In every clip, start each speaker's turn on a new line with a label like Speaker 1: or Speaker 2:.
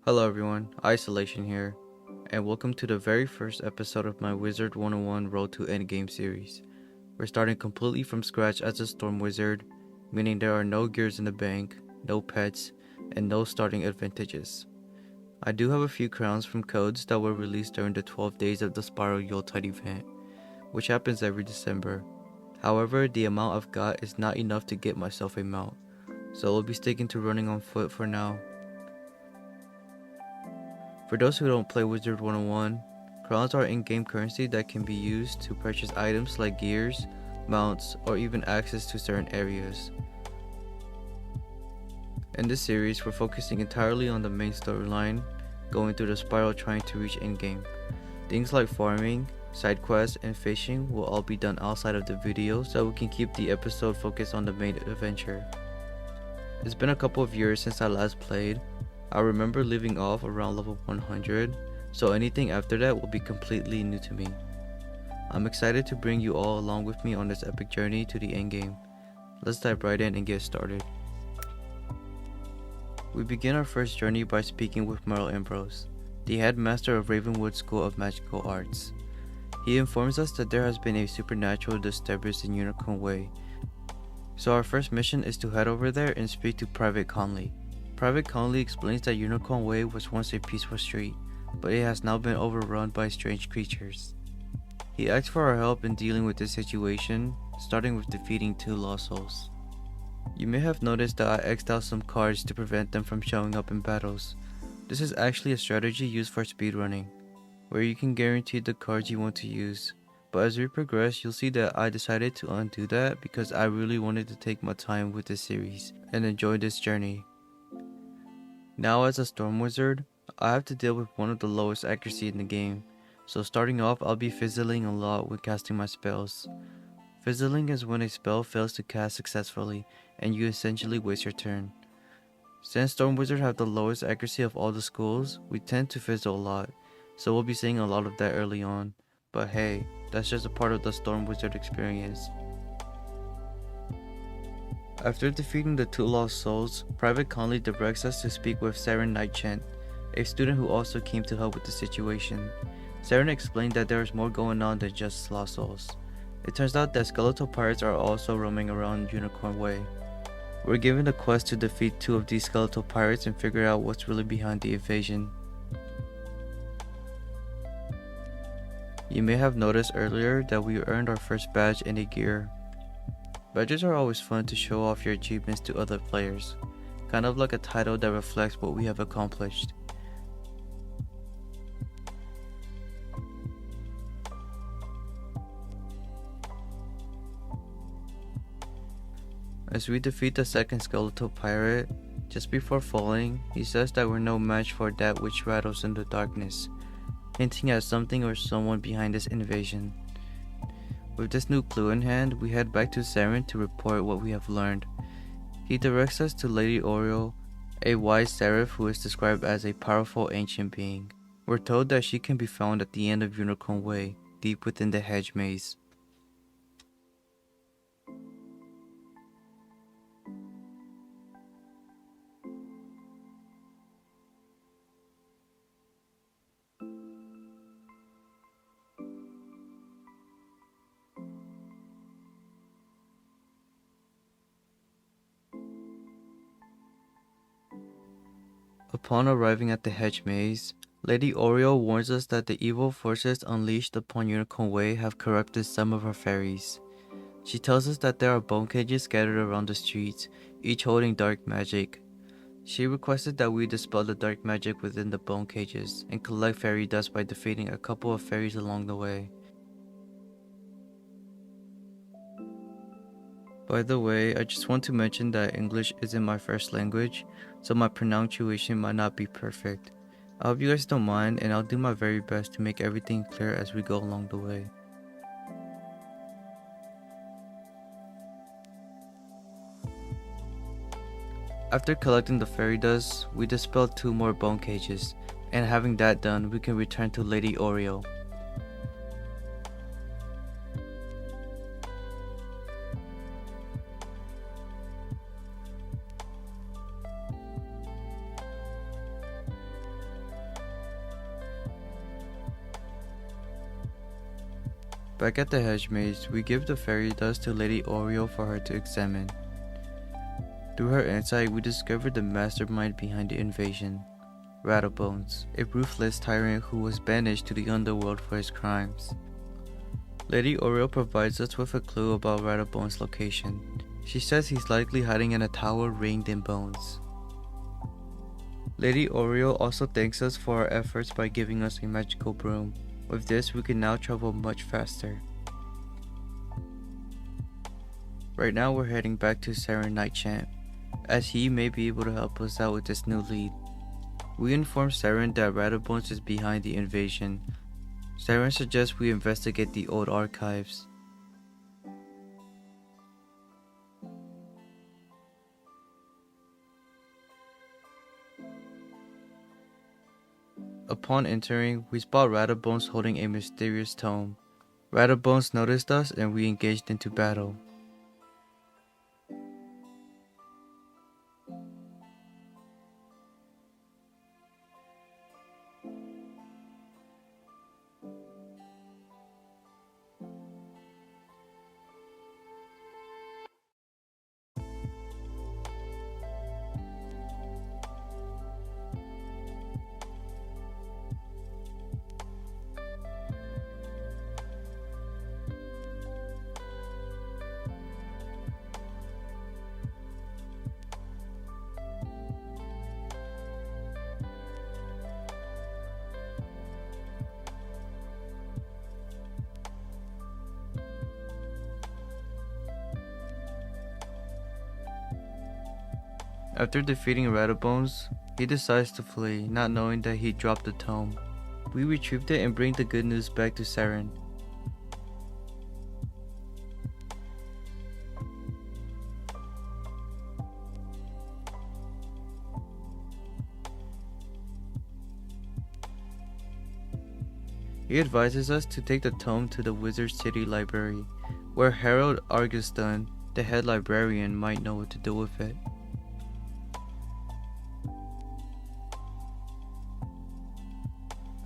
Speaker 1: Hello everyone, Isolation here, and welcome to the very first episode of my Wizard101 Road to Endgame series. We're starting completely from scratch as a Storm Wizard, meaning there are no gears in the bank, no pets, and no starting advantages. I do have a few crowns from codes that were released during the 12 days of the Spiral Yuletide event, which happens every December. However, the amount I've got is not enough to get myself a mount, so I'll be sticking to running on foot for now. For those who don't play Wizard101, crowns are in-game currency that can be used to purchase items like gears, mounts, or even access to certain areas. In this series, we're focusing entirely on the main storyline, going through the spiral trying to reach endgame. Things like farming, side quests, and fishing will all be done outside of the video so we can keep the episode focused on the main adventure. It's been a couple of years since I last played. I remember leaving off around level 100, so anything after that will be completely new to me. I'm excited to bring you all along with me on this epic journey to the endgame. Let's dive right in and get started. We begin our first journey by speaking with Merle Ambrose, the headmaster of Ravenwood School of Magical Arts. He informs us that there has been a supernatural disturbance in Unicorn Way, so our first mission is to head over there and speak to Private Conley. Private Conley explains that Unicorn Way was once a peaceful street, but it has now been overrun by strange creatures. He asks for our help in dealing with this situation, starting with defeating 2 lost souls. You may have noticed that I X'd out some cards to prevent them from showing up in battles. This is actually a strategy used for speedrunning, where you can guarantee the cards you want to use. But as we progress, you'll see that I decided to undo that because I really wanted to take my time with this series and enjoy this journey. Now as a Storm Wizard, I have to deal with one of the lowest accuracy in the game, so starting off I'll be fizzling a lot when casting my spells. Fizzling is when a spell fails to cast successfully and you essentially waste your turn. Since Storm Wizards have the lowest accuracy of all the schools, we tend to fizzle a lot, so we'll be seeing a lot of that early on, but hey, that's just a part of the Storm Wizard experience. After defeating the 2 lost souls, Private Conley directs us to speak with Saren Nightchant, a student who also came to help with the situation. Saren explained that there is more going on than just lost souls. It turns out that skeletal pirates are also roaming around Unicorn Way. We're given the quest to defeat 2 of these skeletal pirates and figure out what's really behind the invasion. You may have noticed earlier that we earned our first badge and a gear. Badges are always fun to show off your achievements to other players, kind of like a title that reflects what we have accomplished. As we defeat the second skeletal pirate, just before falling, he says that we're no match for that which rattles in the darkness, hinting at something or someone behind this invasion. With this new clue in hand, we head back to Saren to report what we have learned. He directs us to Lady Oriole, a wise seraph who is described as a powerful ancient being. We're told that she can be found at the end of Unicorn Way, deep within the hedge maze. Upon arriving at the hedge maze, Lady Oriole warns us that the evil forces unleashed upon Unicorn Way have corrupted some of our fairies. She tells us that there are bone cages scattered around the streets, each holding dark magic. She requested that we dispel the dark magic within the bone cages and collect fairy dust by defeating a couple of fairies along the way. By the way, I just want to mention that English isn't my first language, so my pronunciation might not be perfect. I hope you guys don't mind, and I'll do my very best to make everything clear as we go along the way. After collecting the fairy dust, we dispelled 2 more bone cages, and having that done, we can return to Lady Oriole. Back at the hedge maze, we give the fairy dust to Lady Oriole for her to examine. Through her insight, we discover the mastermind behind the invasion, Rattlebones, a ruthless tyrant who was banished to the underworld for his crimes. Lady Oriole provides us with a clue about Rattlebones' location. She says he's likely hiding in a tower ringed in bones. Lady Oriole also thanks us for our efforts by giving us a magical broom. With this, we can now travel much faster. Right now we're heading back to Saren Nightchamp, as he may be able to help us out with this new lead. We inform Saren that Rattlebones is behind the invasion. Saren suggests we investigate the old archives. Upon entering, we spot Rattlebones holding a mysterious tome. Rattlebones noticed us and we engaged into battle. After defeating Rattlebones, he decides to flee, not knowing that he dropped the tome. We retrieved it and bring the good news back to Saren. He advises us to take the tome to the Wizard City Library, where Harold Argiston, the head librarian, might know what to do with it.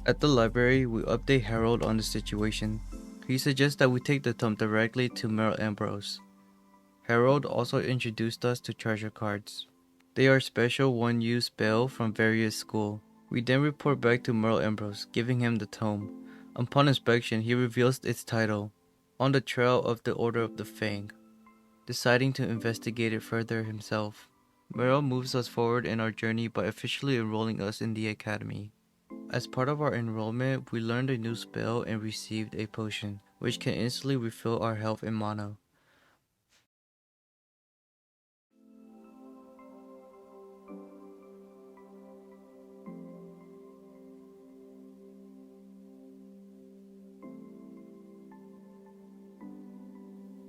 Speaker 1: At the library, we update Harold on the situation. He suggests that we take the tome directly to Merle Ambrose. Harold also introduced us to treasure cards. They are special one-use spell from various schools. We then report back to Merle Ambrose, giving him the tome. Upon inspection, he reveals its title, On the Trail of the Order of the Fang, deciding to investigate it further himself. Merle moves us forward in our journey by officially enrolling us in the academy. As part of our enrollment, we learned a new spell and received a potion, which can instantly refill our health and mana.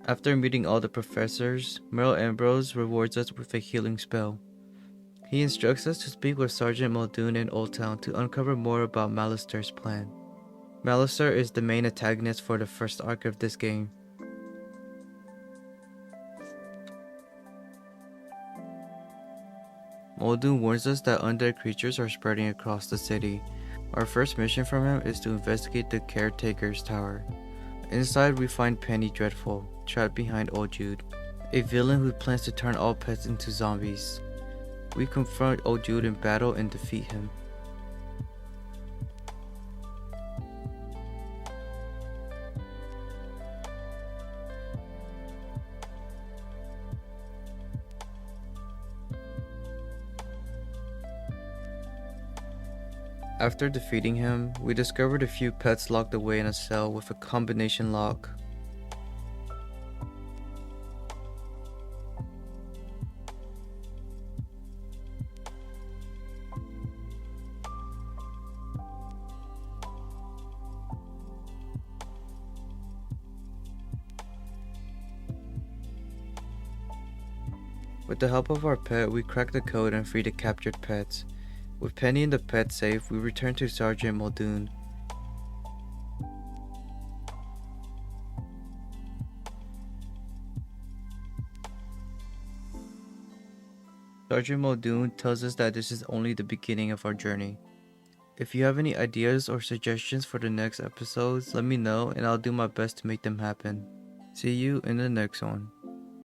Speaker 1: After meeting all the professors, Merle Ambrose rewards us with a healing spell. He instructs us to speak with Sergeant Muldoon in Old Town to uncover more about Malister's plan. Malister is the main antagonist for the first arc of this game. Muldoon warns us that undead creatures are spreading across the city. Our first mission from him is to investigate the Caretaker's Tower. Inside we find Penny Dreadful, trapped behind Old Jude, a villain who plans to turn all pets into zombies. We confront Old Jude in battle and defeat him. After defeating him, we discovered a few pets locked away in a cell with a combination lock. With the help of our pet, we crack the code and free the captured pets. With Penny in the pet safe, we return to Sergeant Muldoon. Sergeant Muldoon tells us that this is only the beginning of our journey. If you have any ideas or suggestions for the next episodes, let me know and I'll do my best to make them happen. See you in the next one.